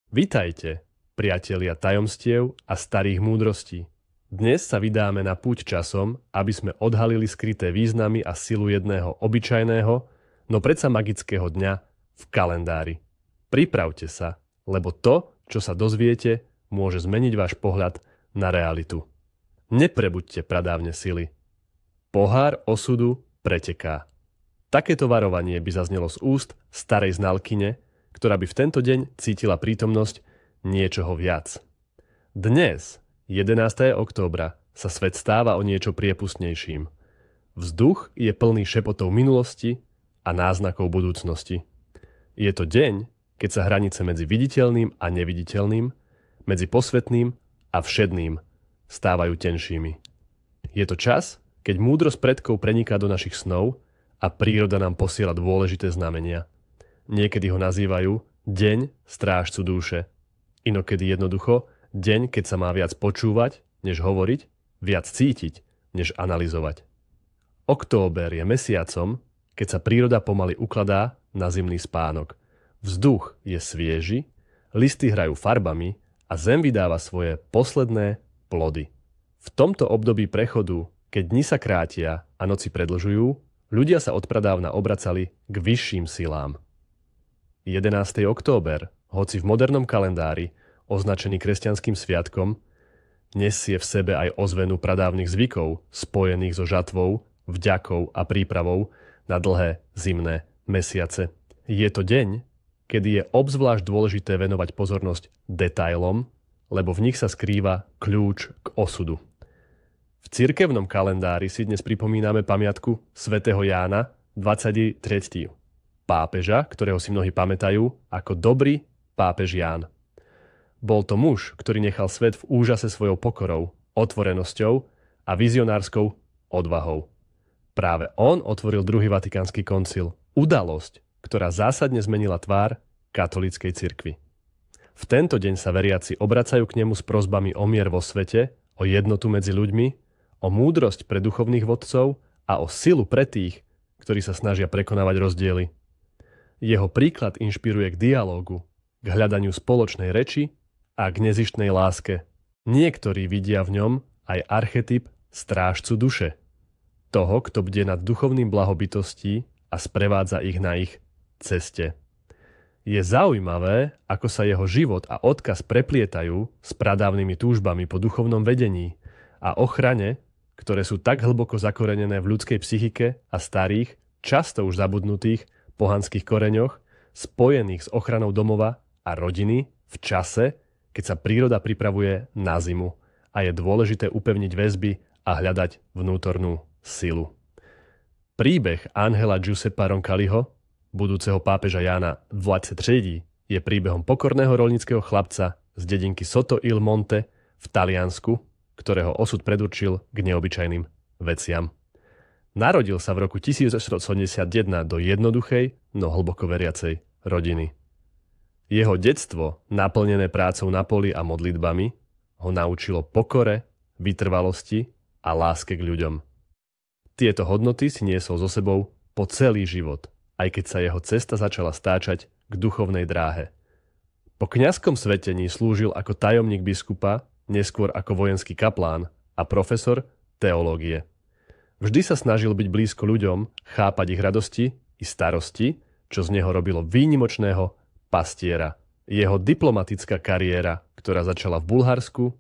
Vitajte, priatelia tajomstiev a starých múdrostí. Dnes sa vydáme na púť časom, aby sme odhalili skryté významy a silu jedného obyčajného, no predsa magického dňa v kalendári. Pripravte sa, lebo to, čo sa dozviete, môže zmeniť váš pohľad na realitu. Neprebuďte pradávne sily. Pohár osudu preteká. Takéto varovanie by zaznelo z úst starej znalkyne, ktorá by v tento deň cítila prítomnosť niečoho viac. Dnes, 11. októbra, sa svet stáva o niečo priepustnejším. Vzduch je plný šepotov minulosti a náznakov budúcnosti. Je to deň, keď sa hranice medzi viditeľným a neviditeľným, medzi posvetným a všedným stávajú tenšími. Je to čas, keď múdrosť predkov preniká do našich snov a príroda nám posiela dôležité znamenia. Niekedy ho nazývajú deň strážcu duše. Inokedy jednoducho deň, keď sa má viac počúvať, než hovoriť, viac cítiť, než analyzovať. Október je mesiacom, keď sa príroda pomaly ukladá na zimný spánok. Vzduch je svieži, listy hrajú farbami a zem vydáva svoje posledné plody. V tomto období prechodu, keď dni sa krátia a noci predlžujú, ľudia sa odpradávna obracali k vyšším silám. 11. október, hoci v modernom kalendári označený kresťanským sviatkom, nesie v sebe aj ozvenu pradávnych zvykov spojených so žatvou, vďakou a prípravou na dlhé zimné mesiace. Je to deň, kedy je obzvlášť dôležité venovať pozornosť detailom, lebo v nich sa skrýva kľúč k osudu. V cirkevnom kalendári si dnes pripomíname pamiatku svätého Jána 23. pápeža, ktorého si mnohí pamätajú ako dobrý pápež Ján. Bol to muž, ktorý nechal svet v úžase svojou pokorou, otvorenosťou a vizionárskou odvahou. Práve on otvoril druhý vatikánsky koncil, udalosť, ktorá zásadne zmenila tvár katolíckej cirkvi. V tento deň sa veriaci obracajú k nemu s prosbami o mier vo svete, o jednotu medzi ľuďmi, o múdrosť pre duchovných vodcov a o silu pre tých, ktorí sa snažia prekonávať rozdiely. Jeho príklad inšpiruje k dialógu, k hľadaniu spoločnej reči a k nezištnej láske. Niektorí vidia v ňom aj archetyp strážcu duše. Toho, kto bdie nad duchovným blahobytostí a sprevádza ich na ich ceste. Je zaujímavé, ako sa jeho život a odkaz preplietajú s pradávnymi túžbami po duchovnom vedení a ochrane, ktoré sú tak hlboko zakorenené v ľudskej psychike a starých, často už zabudnutých pohanských koreňoch, spojených s ochranou domova a rodiny v čase, keď sa príroda pripravuje na zimu a je dôležité upevniť väzby a hľadať vnútornú silu. Príbeh Angela Giuseppa Roncalliho, budúceho pápeža Jána 23., je príbehom pokorného roľníckeho chlapca z dedinky Sotto il Monte v Taliansku, ktorého osud predurčil k neobyčajným veciam. Narodil sa v roku 1981 do jednoduchej, no hlboko veriacej rodiny. Jeho detstvo, naplnené prácou na poli a modlitbami, ho naučilo pokore, vytrvalosti a láske k ľuďom. Tieto hodnoty si niesol so sebou po celý život, aj keď sa jeho cesta začala stáčať k duchovnej dráhe. Po kňazskom svetení slúžil ako tajomník biskupa, neskôr ako vojenský kaplán a profesor teológie. Vždy sa snažil byť blízko ľuďom, chápať ich radosti i starosti, čo z neho robilo výnimočného pastiera. Jeho diplomatická kariéra, ktorá začala v Bulharsku,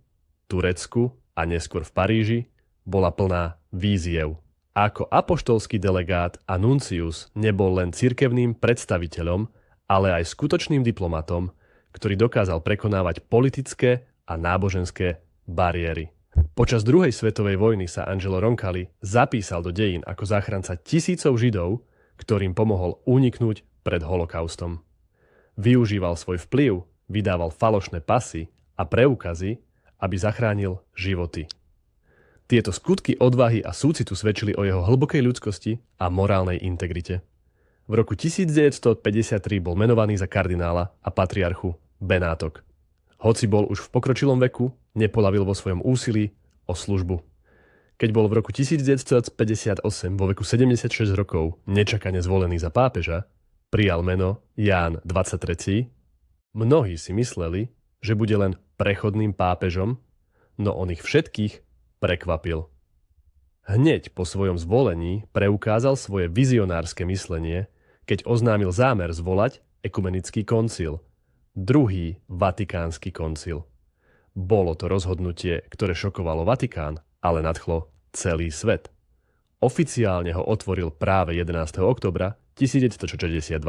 Turecku a neskôr v Paríži, bola plná víziev. Ako apoštolský delegát a nuncius nebol len cirkevným predstaviteľom, ale aj skutočným diplomatom, ktorý dokázal prekonávať politické a náboženské bariéry. Počas druhej svetovej vojny sa Angelo Roncalli zapísal do dejín ako záchranca tisícov Židov, ktorým pomohol uniknúť pred holokaustom. Využíval svoj vplyv, vydával falošné pasy a preukazy, aby zachránil životy. Tieto skutky odvahy a súcitu svedčili o jeho hlbokej ľudskosti a morálnej integrite. V roku 1953 bol menovaný za kardinála a patriarchu Benátok. Hoci bol už v pokročilom veku, nepolavil vo svojom úsilí o službu. Keď bol v roku 1958 vo veku 76 rokov nečakane zvolený za pápeža, prijal meno Ján 23. Mnohí si mysleli, že bude len prechodným pápežom, no on ich všetkých prekvapil. Hneď po svojom zvolení preukázal svoje vizionárske myslenie, keď oznámil zámer zvolať ekumenický koncil, druhý Vatikánsky koncil. Bolo to rozhodnutie, ktoré šokovalo Vatikán, ale nadchlo celý svet. Oficiálne ho otvoril práve 11. októbra 1962.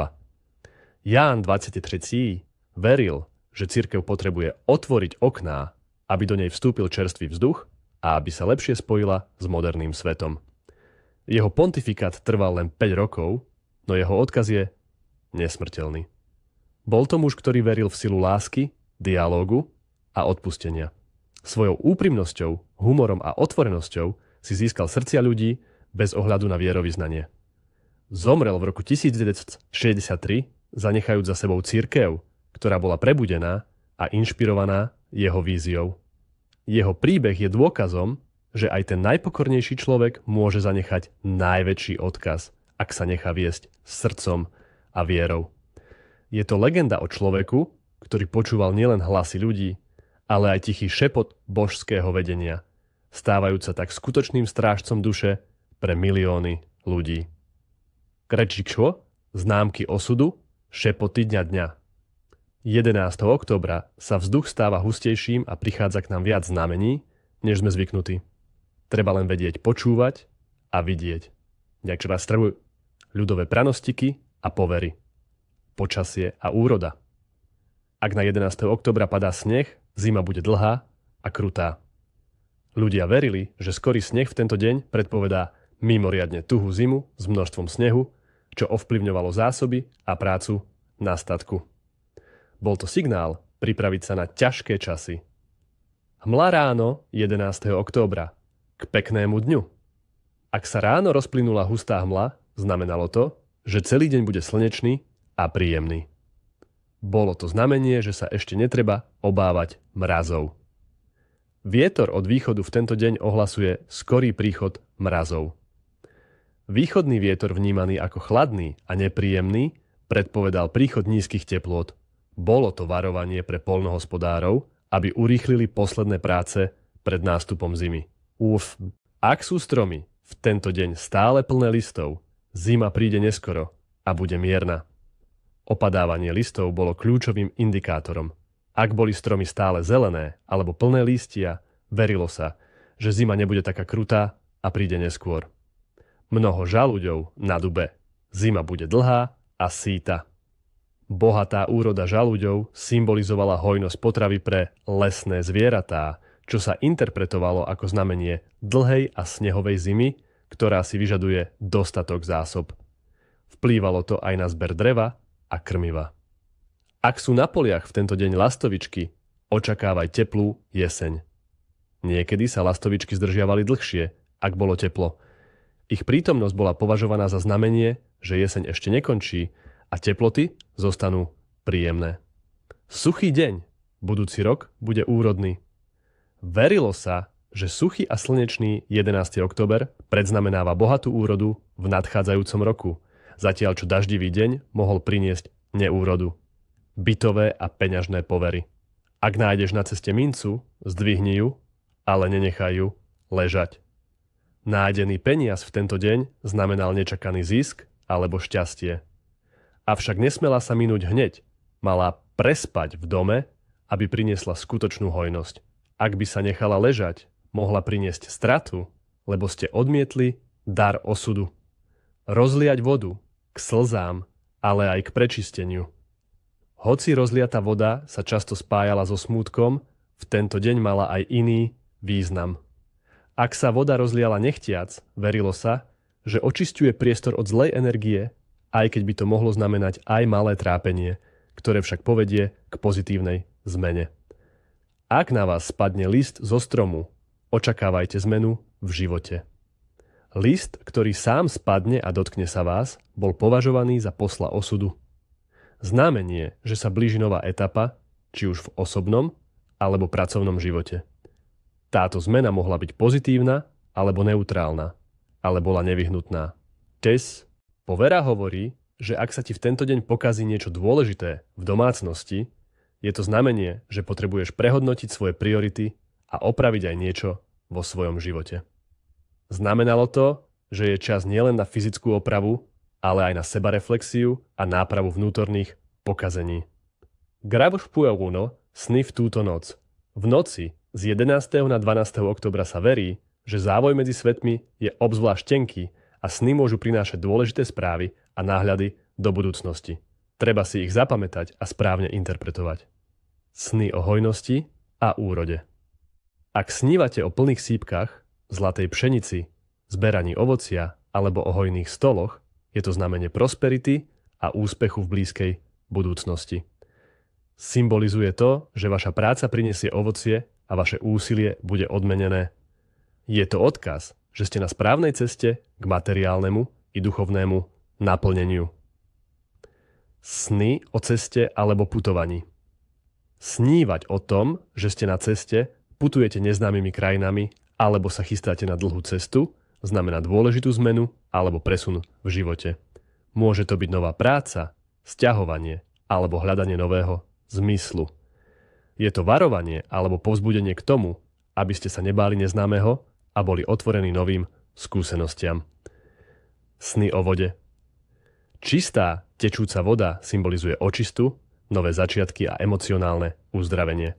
Ján 23. veril, že cirkev potrebuje otvoriť okná, aby do nej vstúpil čerstvý vzduch a aby sa lepšie spojila s moderným svetom. Jeho pontifikát trval len 5 rokov, no jeho odkaz je nesmrteľný. Bol to muž, ktorý veril v silu lásky, dialógu a odpustenia. Svojou úprimnosťou, humorom a otvorenosťou si získal srdcia ľudí bez ohľadu na vierovyznanie. Zomrel v roku 1963, zanechajúc za sebou cirkev, ktorá bola prebudená a inšpirovaná jeho víziou. Jeho príbeh je dôkazom, že aj ten najpokornejší človek môže zanechať najväčší odkaz, ak sa nechá viesť srdcom a vierou. Je to legenda o človeku, ktorý počúval nielen hlasy ľudí, ale aj tichý šepot božského vedenia, stávajúc sa tak skutočným strážcom duše pre milióny ľudí. Krečikšo, známky osudu, šepoty dňa. 11. októbra sa vzduch stáva hustejším a prichádza k nám viac znamení, než sme zvyknutí. Treba len vedieť počúvať a vidieť. Jak vás trvujú ľudové pranostiky a povery. Počasie a úroda. Ak na 11. októbra padá sneh, zima bude dlhá a krutá. Ľudia verili, že skorý sneh v tento deň predpovedá mimoriadne tuhú zimu s množstvom snehu, čo ovplyvňovalo zásoby a prácu na statku. Bol to signál pripraviť sa na ťažké časy. Hmla ráno 11. októbra k peknému dňu. Ak sa ráno rozplynula hustá hmla, znamenalo to, že celý deň bude slnečný a príjemný. Bolo to znamenie, že sa ešte netreba obávať mrazov. Vietor od východu v tento deň ohlasuje skorý príchod mrazov. Východný vietor, vnímaný ako chladný a nepríjemný, predpovedal príchod nízkych teplôt. Bolo to varovanie pre poľnohospodárov, aby urýchlili posledné práce pred nástupom zimy. Ak sú stromy v tento deň stále plné listov, zima príde neskoro a bude mierna. Opadávanie listov bolo kľúčovým indikátorom. Ak boli stromy stále zelené alebo plné lístia, verilo sa, že zima nebude taká krutá a príde neskôr. Mnoho žalúďov na dube. Zima bude dlhá a síta. Bohatá úroda žalúďov symbolizovala hojnosť potravy pre lesné zvieratá, čo sa interpretovalo ako znamenie dlhej a snehovej zimy, ktorá si vyžaduje dostatok zásob. Vplývalo to aj na zber dreva a krmiva. Ak sú na poliach v tento deň lastovičky, očakávaj teplú jeseň. Niekedy sa lastovičky zdržiavali dlhšie, ak bolo teplo. Ich prítomnosť bola považovaná za znamenie, že jeseň ešte nekončí a teploty zostanú príjemné. Suchý deň, budúci rok, bude úrodný. Verilo sa, že suchý a slnečný 11. október predznamenáva bohatú úrodu v nadchádzajúcom roku, zatiaľ čo daždivý deň mohol priniesť neúrodu. Bytové a peňažné povery. Ak nájdeš na ceste mincu, zdvihni ju, ale nenechaj ju ležať. Nájdený peniaz v tento deň znamenal nečakaný zisk alebo šťastie. Avšak nesmela sa minúť hneď, mala prespať v dome, aby priniesla skutočnú hojnosť. Ak by sa nechala ležať, mohla priniesť stratu, lebo ste odmietli dar osudu. Rozliať vodu k slzám, ale aj k prečisteniu. Hoci rozliata voda sa často spájala so smútkom, v tento deň mala aj iný význam. Ak sa voda rozliala nechtiac, verilo sa, že očisťuje priestor od zlej energie, aj keď by to mohlo znamenať aj malé trápenie, ktoré však povedie k pozitívnej zmene. Ak na vás spadne list zo stromu, očakávajte zmenu v živote. List, ktorý sám spadne a dotkne sa vás, bol považovaný za posla osudu. Znamenie, že sa blíži nová etapa, či už v osobnom alebo pracovnom živote. Táto zmena mohla byť pozitívna alebo neutrálna, ale bola nevyhnutná. Povera hovorí, že ak sa ti v tento deň pokazí niečo dôležité v domácnosti, Je to znamenie, že potrebuješ prehodnotiť svoje priority a opraviť aj niečo vo svojom živote. Znamenalo to, že je čas nielen na fyzickú opravu, ale aj na sebareflexiu a nápravu vnútorných pokazení. Grab špueluno sny v túto noc. V noci z 11. na 12. októbra sa verí, že závoj medzi svetmi je obzvlášť tenký a sny môžu prinášať dôležité správy a náhľady do budúcnosti. Treba si ich zapamätať a správne interpretovať. Sny o hojnosti a úrode. Ak snívate o plných sípkach, zlatej pšenici, zberaní ovocia alebo o hojných stoloch, je to znamenie prosperity a úspechu v blízkej budúcnosti. Symbolizuje to, že vaša práca prinesie ovocie a vaše úsilie bude odmenené. Je to odkaz, že ste na správnej ceste k materiálnemu i duchovnému naplneniu. Sny o ceste alebo putovaní. Snívať o tom, že ste na ceste, putujete neznámymi krajinami alebo sa chystáte na dlhú cestu, znamená dôležitú zmenu alebo presun v živote. Môže to byť nová práca, sťahovanie alebo hľadanie nového zmyslu. Je to varovanie alebo povzbudenie k tomu, aby ste sa nebáli neznámeho a boli otvorení novým skúsenostiam. Sny o vode. Čistá, tečúca voda symbolizuje očistu, nové začiatky a emocionálne uzdravenie.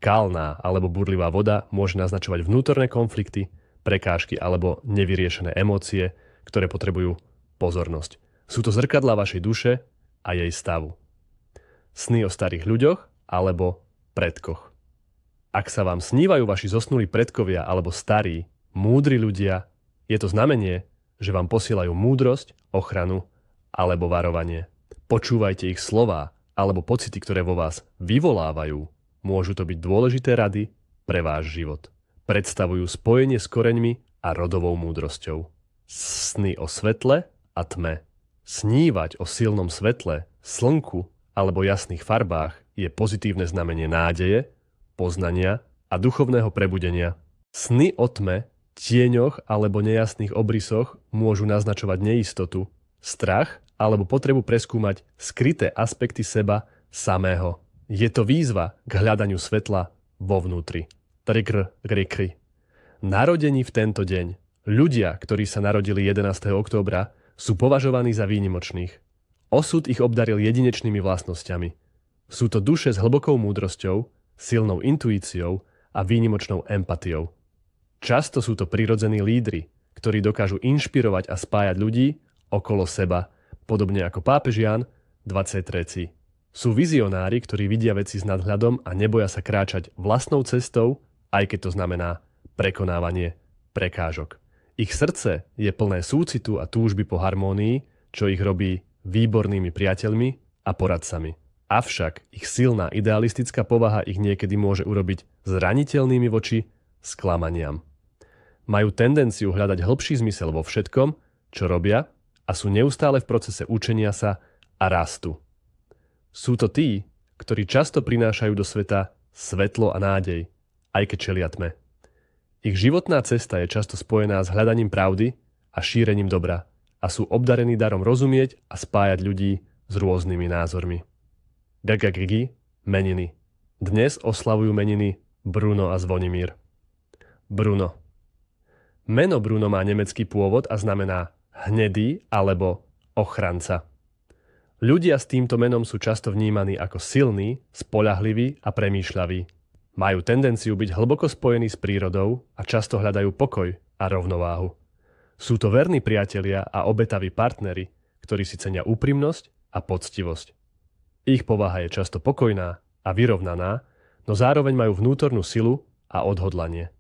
Kalná alebo burlivá voda môže naznačovať vnútorné konflikty, prekážky alebo nevyriešené emócie, ktoré potrebujú pozornosť. Sú to zrkadlá vašej duše a jej stavu. Sny o starých ľuďoch alebo predkoch. Ak sa vám snívajú vaši zosnulí predkovia alebo starí, múdri ľudia, je to znamenie, že vám posielajú múdrosť, ochranu alebo varovanie. Počúvajte ich slová alebo pocity, ktoré vo vás vyvolávajú. Môžu to byť dôležité rady pre váš život. Predstavujú spojenie s koreňmi a rodovou múdrosťou. Sny o svetle a tme. Snívať o silnom svetle, slnku alebo jasných farbách je pozitívne znamenie nádeje, poznania a duchovného prebudenia. Sny o tme, tieňoch alebo nejasných obrysoch môžu naznačovať neistotu, strach alebo potrebu preskúmať skryté aspekty seba samého. Je to výzva k hľadaniu svetla vo vnútri. Narodení v tento deň. Ľudia, ktorí sa narodili 11. októbra, sú považovaní za výnimočných. Osud ich obdaril jedinečnými vlastnosťami. Sú to duše s hlbokou múdrosťou, silnou intuíciou a výnimočnou empatiou. Často sú to prirodzení lídri, ktorí dokážu inšpirovať a spájať ľudí okolo seba, podobne ako pápež Ján 23. Sú vizionári, ktorí vidia veci s nadhľadom a neboja sa kráčať vlastnou cestou, aj keď to znamená prekonávanie prekážok. Ich srdce je plné súcitu a túžby po harmónii, čo ich robí výbornými priateľmi a poradcami. Avšak ich silná idealistická povaha ich niekedy môže urobiť zraniteľnými voči sklamaniam. Majú tendenciu hľadať hlbší zmysel vo všetkom, čo robia a sú neustále v procese učenia sa a rastu. Sú to tí, ktorí často prinášajú do sveta svetlo a nádej, aj keď čelia tme. Ich životná cesta je často spojená s hľadaním pravdy a šírením dobra a sú obdarení darom rozumieť a spájať ľudí s rôznymi názormi. Meniny. Dnes oslavujú meniny Bruno a Zvonimír. Bruno. Meno Bruno má nemecký pôvod a znamená hnedý alebo ochranca. Ľudia s týmto menom sú často vnímaní ako silní, spoľahliví a premýšľaví. Majú tendenciu byť hlboko spojení s prírodou a často hľadajú pokoj a rovnováhu. Sú to verní priatelia a obetaví partneri, ktorí si cenia úprimnosť a poctivosť. Ich povaha je často pokojná a vyrovnaná, no zároveň majú vnútornú silu a odhodlanie.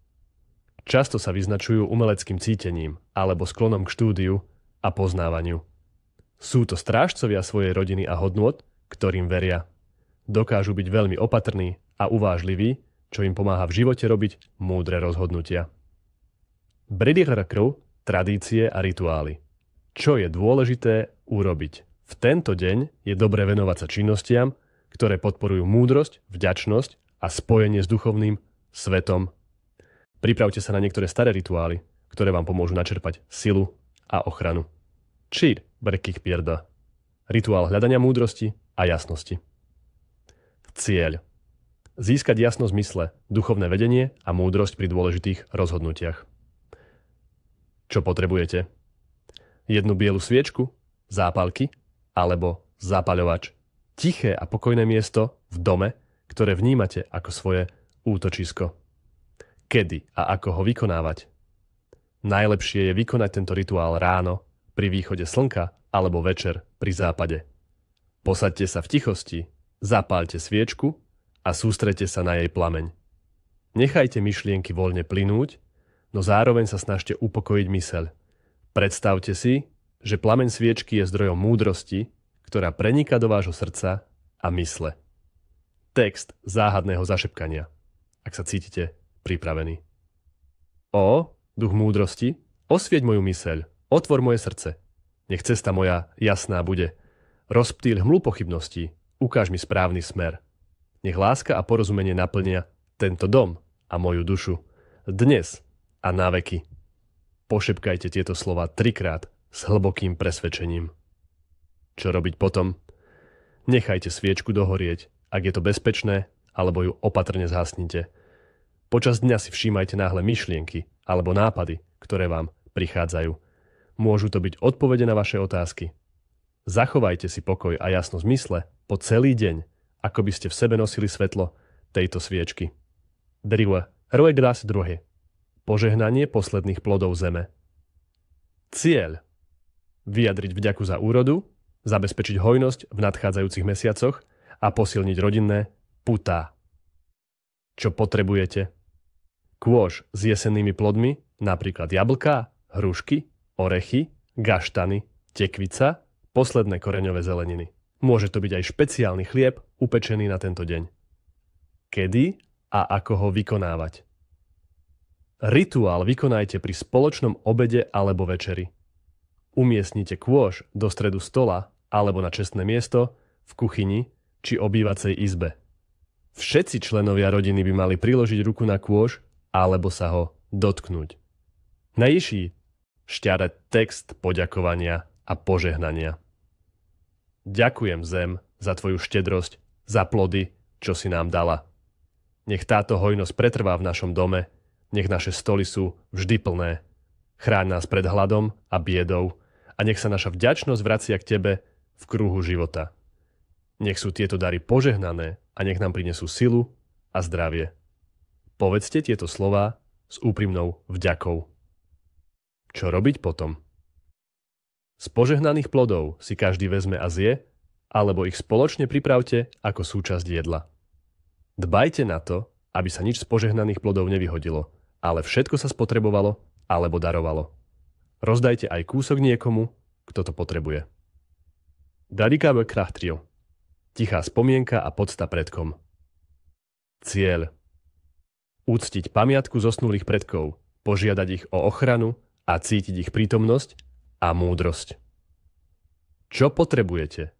Často sa vyznačujú umeleckým cítením alebo sklonom k štúdiu a poznávaniu. Sú to strážcovia svojej rodiny a hodnôt, ktorým veria. Dokážu byť veľmi opatrní a uvážliví, čo im pomáha v živote robiť múdre rozhodnutia. Tradície a rituály. Čo je dôležité urobiť? V tento deň je dobre venovať sa činnostiam, ktoré podporujú múdrosť, vďačnosť a spojenie s duchovným svetom. Pripravte sa na niektoré staré rituály, ktoré vám pomôžu načerpať silu a ochranu. Rituál hľadania múdrosti a jasnosti. V Cieľ. Získať jasno zmysle, duchovné vedenie a múdrosť pri dôležitých rozhodnutiach. Čo potrebujete? Jednu bielu sviečku, zápalky alebo zapaľovač. Tiché a pokojné miesto v dome, ktoré vnímate ako svoje útočisko. Kedy a ako ho vykonávať? Najlepšie je vykonať tento rituál ráno, pri východe slnka alebo večer pri západe. Posaďte sa v tichosti, zapáľte sviečku a sústreďte sa na jej plameň. Nechajte myšlienky voľne plynúť, no zároveň sa snažte upokojiť myseľ. Predstavte si, že plameň sviečky je zdrojom múdrosti, ktorá preniká do vášho srdca a mysle. Text záhadného zašepkania, ak sa cítite pripravení. Ó, duch múdrosti, osvieť moju myseľ, otvor moje srdce. Nech cesta moja jasná bude. Rozptýľ hmlu pochybností, ukáž mi správny smer. Nech láska a porozumenie naplnia tento dom a moju dušu. Dnes a na veky. Pošepkajte tieto slova 3-krát s hlbokým presvedčením. Čo robiť potom? Nechajte sviečku dohorieť, ak je to bezpečné, alebo ju opatrne zhasnite. Počas dňa si všímajte náhle myšlienky alebo nápady, ktoré vám prichádzajú. Môžu to byť odpovede na vaše otázky. Zachovajte si pokoj a jasnosť mysle po celý deň, ako by ste v sebe nosili svetlo tejto sviečky. Driva, roj glas druhé. Požehnanie posledných plodov zeme. Cieľ. Vyjadriť vďaku za úrodu, zabezpečiť hojnosť v nadchádzajúcich mesiacoch a posilniť rodinné putá. Čo potrebujete? Kôš s jesennými plodmi, napríklad jablká, hrušky, orechy, gaštany, tekvica, posledné koreňové zeleniny. Môže to byť aj špeciálny chlieb upečený na tento deň. Kedy a ako ho vykonávať? Rituál vykonajte pri spoločnom obede alebo večeri. Umiestnite kôš do stredu stola alebo na čestné miesto v kuchyni či obývacej izbe. Všetci členovia rodiny by mali priložiť ruku na kôš alebo sa ho dotknúť. Na ješi šťarať text poďakovania a požehnania. Ďakujem zem za tvoju štedrosť, za plody, čo si nám dala. Nech táto hojnosť pretrvá v našom dome, nech naše stoly sú vždy plné. Chráň nás pred hladom a biedou a nech sa naša vďačnosť vracia k tebe v kruhu života. Nech sú tieto dary požehnané a nech nám prinesú silu a zdravie. Povedzte tieto slová s úprimnou vďakou. Čo robiť potom? Z požehnaných plodov si každý vezme a zje, alebo ich spoločne pripravte ako súčasť jedla. Dbajte na to, aby sa nič z požehnaných plodov nevyhodilo, ale všetko sa spotrebovalo alebo darovalo. Rozdajte aj kúsok niekomu, kto to potrebuje. Dadikabe krachtrio. Tichá spomienka a podsta predkom. Cieľ. Uctiť pamiatku zosnulých predkov, požiadať ich o ochranu a cítiť ich prítomnosť a múdrosť. Čo potrebujete?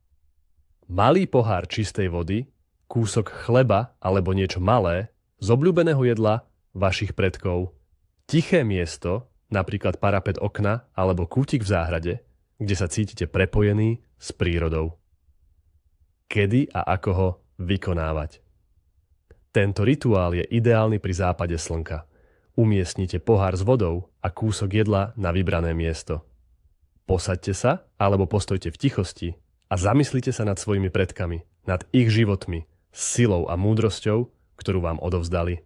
Malý pohár čistej vody, kúsok chleba alebo niečo malé z obľúbeného jedla vašich predkov, tiché miesto, napríklad parapet okna alebo kútik v záhrade, kde sa cítite prepojení s prírodou. Kedy a ako ho vykonávať? Tento rituál je ideálny pri západe slnka. Umiestnite pohár s vodou a kúsok jedla na vybrané miesto. Posaďte sa alebo postojte v tichosti a zamyslite sa nad svojimi predkami, nad ich životmi, silou a múdrosťou, ktorú vám odovzdali.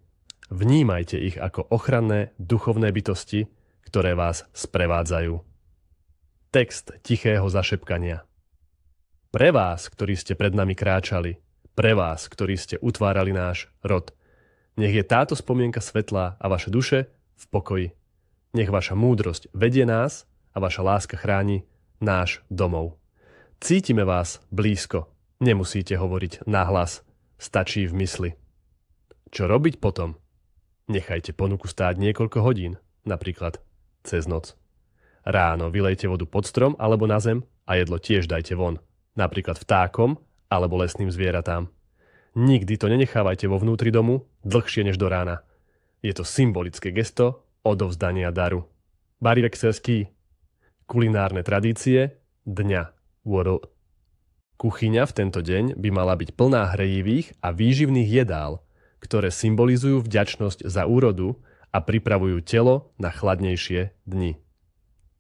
Vnímajte ich ako ochranné duchovné bytosti, ktoré vás sprevádzajú. Text tichého zašepkania. Pre vás, ktorí ste pred nami kráčali, pre vás, ktorí ste utvárali náš rod, nech je táto spomienka svetlá a vaše duše v pokoji. Nech vaša múdrosť vedie nás a vaša láska chráni náš domov. Cítime vás blízko, nemusíte hovoriť nahlas, stačí v mysli. Čo robiť potom? Nechajte ponuku stáť niekoľko hodín, napríklad cez noc. Ráno vylejte vodu pod strom alebo na zem a jedlo tiež dajte von, napríklad vtákom alebo lesným zvieratám. Nikdy to nenechávajte vo vnútri domu dlhšie než do rána. Je to symbolické gesto odovzdania daru. Barivek selský. Kulinárne tradície dňa. Kuchyňa v tento deň by mala byť plná hrejivých a výživných jedál, ktoré symbolizujú vďačnosť za úrodu a pripravujú telo na chladnejšie dni.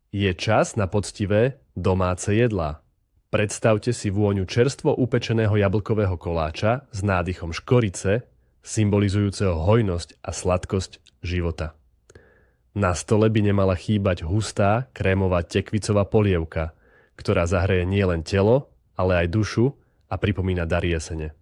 Je čas na poctivé domáce jedlá. Predstavte si vôňu čerstvo upečeného jablkového koláča s nádychom škorice, symbolizujúceho hojnosť a sladkosť života. Na stole by nemala chýbať hustá, krémová tekvicová polievka, ktorá zahreje nielen telo, ale aj dušu a pripomína dar jesene.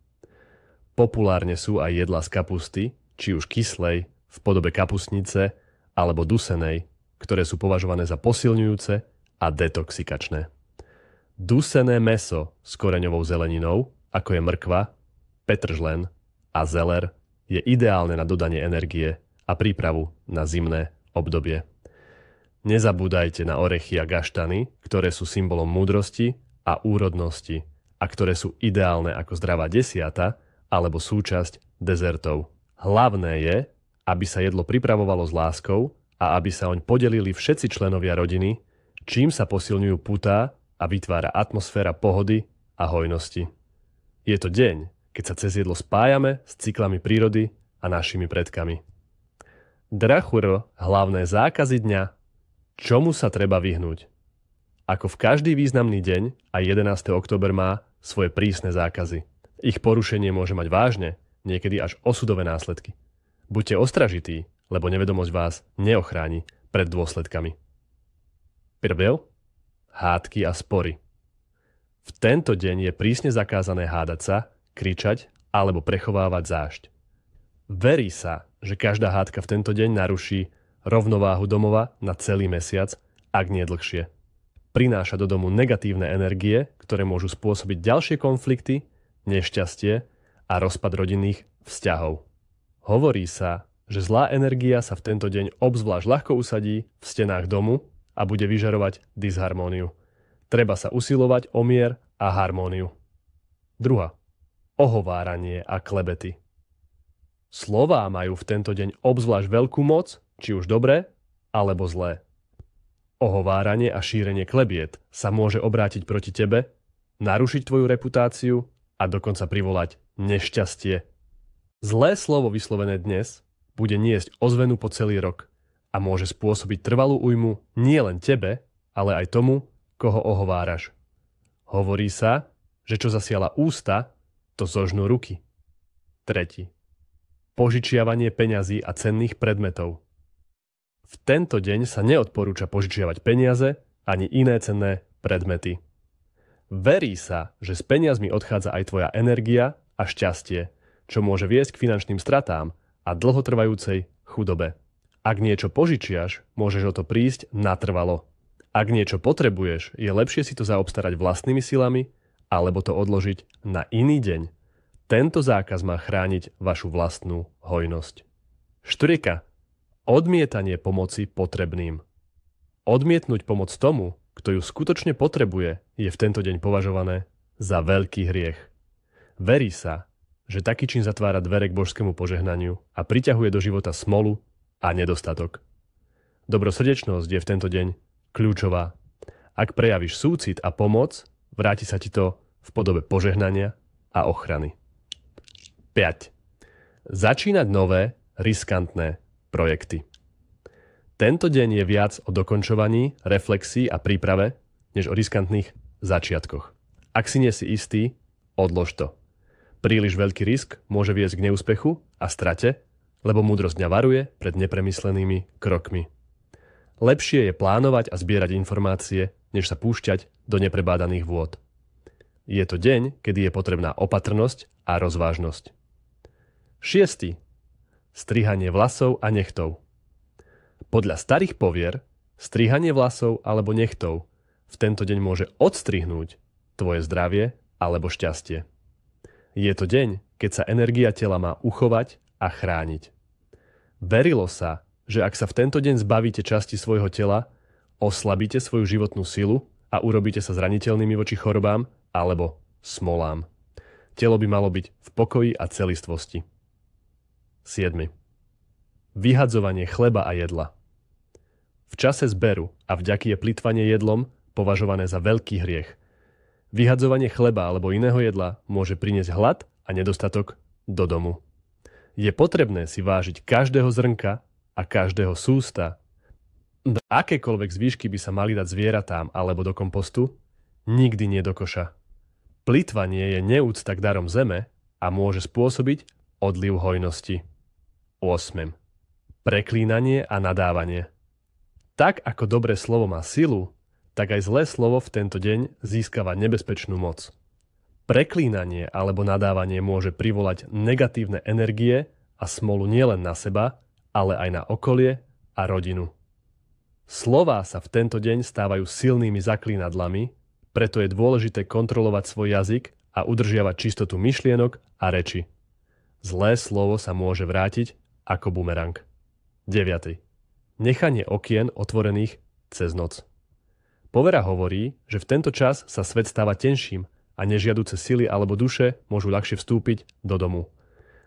Populárne sú aj jedlá z kapusty, či už kyslej, v podobe kapustnice, alebo dusenej, ktoré sú považované za posilňujúce a detoxikačné. Dusené mäso s koreňovou zeleninou, ako je mrkva, petržlen a zeler, je ideálne na dodanie energie a prípravu na zimné obdobie. Nezabúdajte na orechy a gaštany, ktoré sú symbolom múdrosti a úrodnosti a ktoré sú ideálne ako zdravá desiata alebo súčasť dezertov. Hlavné je, aby sa jedlo pripravovalo s láskou a aby sa oň podelili všetci členovia rodiny, čím sa posilňujú putá a vytvára atmosféra pohody a hojnosti. Je to deň, keď sa cez jedlo spájame s cyklami prírody a našimi predkami. Drachur, hlavné zákazy dňa. Čomu sa treba vyhnúť? Ako v každý významný deň, aj 11. október má svoje prísne zákazy. Ich porušenie môže mať vážne, niekedy až osudové následky. Buďte ostražití, lebo nevedomosť vás neochráni pred dôsledkami. Prvý, hádky a spory. V tento deň je prísne zakázané hádať sa, kričať alebo prechovávať zášť. Verí sa, že každá hádka v tento deň naruší rovnováhu domova na celý mesiac, ak nie dlhšie. Prináša do domu negatívne energie, ktoré môžu spôsobiť ďalšie konflikty, nešťastie a rozpad rodinných vzťahov. Hovorí sa, že zlá energia sa v tento deň obzvlášť ľahko usadí v stenách domu a bude vyžarovať disharmóniu. Treba sa usilovať o mier a harmóniu. Druhá. Ohováranie a klebety. Slová majú v tento deň obzvlášť veľkú moc, či už dobré, alebo zlé. Ohováranie a šírenie klebiet sa môže obrátiť proti tebe, narušiť tvoju reputáciu a dokonca privolať nešťastie. Zlé slovo vyslovené dnes bude niesť ozvenu po celý rok a môže spôsobiť trvalú újmu nielen tebe, ale aj tomu, koho ohováraš. Hovorí sa, že čo zasiala ústa, to zožnú ruky. Tretí. Požičiavanie peňazí a cenných predmetov. V tento deň sa neodporúča požičiavať peniaze ani iné cenné predmety. Verí sa, že s peniazmi odchádza aj tvoja energia a šťastie, čo môže viesť k finančným stratám a dlhotrvajúcej chudobe. Ak niečo požičiaš, môžeš o to prísť natrvalo. Ak niečo potrebuješ, je lepšie si to zaobstarať vlastnými silami alebo to odložiť na iný deň. Tento zákaz má chrániť vašu vlastnú hojnosť. 4. Odmietanie pomoci potrebným. Odmietnúť pomoc tomu, kto ju skutočne potrebuje, je v tento deň považované za veľký hriech. Verí sa, že taký čin zatvára dvere k božskému požehnaniu a priťahuje do života smolu a nedostatok. Dobrosrdečnosť je v tento deň kľúčová. Ak prejavíš súcit a pomoc, vráti sa ti to v podobe požehnania a ochrany. 5. Začínať nové, riskantné projekty. Tento deň je viac o dokončovaní, reflexii a príprave, než o riskantných začiatkoch. Ak si nie si istý, odlož to. Príliš veľký risk môže viesť k neúspechu a strate, lebo múdrosť dňa varuje pred nepremyslenými krokmi. Lepšie je plánovať a zbierať informácie, než sa púšťať do neprebádaných vôd. Je to deň, kedy je potrebná opatrnosť a rozvážnosť. 6. Strihanie vlasov a nechtov. Podľa starých povier, strihanie vlasov alebo nechtov v tento deň môže odstrihnúť tvoje zdravie alebo šťastie. Je to deň, keď sa energia tela má uchovať a chrániť. Verilo sa, že ak sa v tento deň zbavíte časti svojho tela, oslabíte svoju životnú silu a urobíte sa zraniteľnými voči chorobám alebo smolám. Telo by malo byť v pokoji a celistvosti. 7. Vyhadzovanie chleba a jedla. V čase zberu a vďaky je plytvanie jedlom považované za veľký hriech. Vyhadzovanie chleba alebo iného jedla môže priniesť hlad a nedostatok do domu. Je potrebné si vážiť každého zrnka a každého sústa. Akékoľvek zvýšky by sa mali dať zvieratám alebo do kompostu, nikdy nie do koša. Plytvanie je neúcta k darom zeme a môže spôsobiť odliv hojnosti. 8. Preklínanie a nadávanie. Tak ako dobré slovo má silu, tak aj zlé slovo v tento deň získava nebezpečnú moc. Preklínanie alebo nadávanie môže privolať negatívne energie a smolu nielen na seba, ale aj na okolie a rodinu. Slová sa v tento deň stávajú silnými zaklínadlami, preto je dôležité kontrolovať svoj jazyk a udržiavať čistotu myšlienok a reči. Zlé slovo sa môže vrátiť ako bumerang. 9. Nechanie okien otvorených cez noc. Povera hovorí, že v tento čas sa svet stáva tenším a nežiaduce sily alebo duše môžu ľahšie vstúpiť do domu.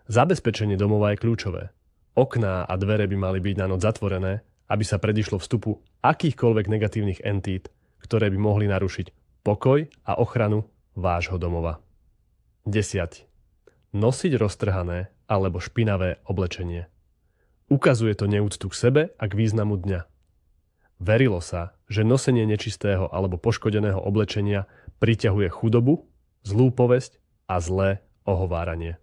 Zabezpečenie domova je kľúčové. Okná a dvere by mali byť na noc zatvorené, aby sa predišlo vstupu akýchkoľvek negatívnych entít, ktoré by mohli narušiť pokoj a ochranu vášho domova. 10. Nosiť roztrhané alebo špinavé oblečenie. Ukazuje to neúctu k sebe a k významu dňa. Verilo sa, že nosenie nečistého alebo poškodeného oblečenia priťahuje chudobu, zlú povesť a zlé ohováranie.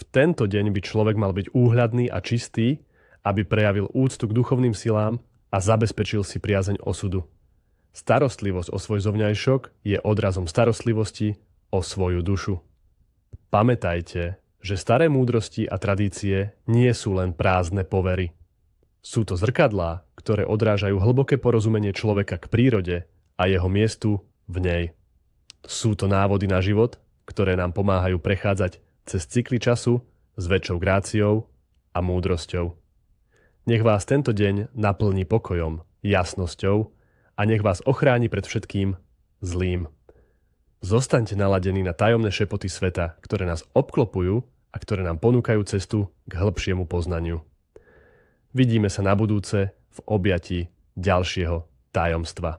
V tento deň by človek mal byť úhľadný a čistý, aby prejavil úctu k duchovným silám a zabezpečil si priazeň osudu. Starostlivosť o svoj zovňajšok je odrazom starostlivosti o svoju dušu. Pamätajte, že staré múdrosti a tradície nie sú len prázdne povery. Sú to zrkadlá, ktoré odrážajú hlboké porozumenie človeka k prírode a jeho miestu v nej. Sú to návody na život, ktoré nám pomáhajú prechádzať cez cykly času s väčšou gráciou a múdrosťou. Nech vás tento deň naplní pokojom, jasnosťou a nech vás ochráni pred všetkým zlým. Zostaňte naladení na tajomné šepoty sveta, ktoré nás obklopujú a ktoré nám ponúkajú cestu k hĺbšiemu poznaniu. Vidíme sa na budúce v objatí ďalšieho tajomstva.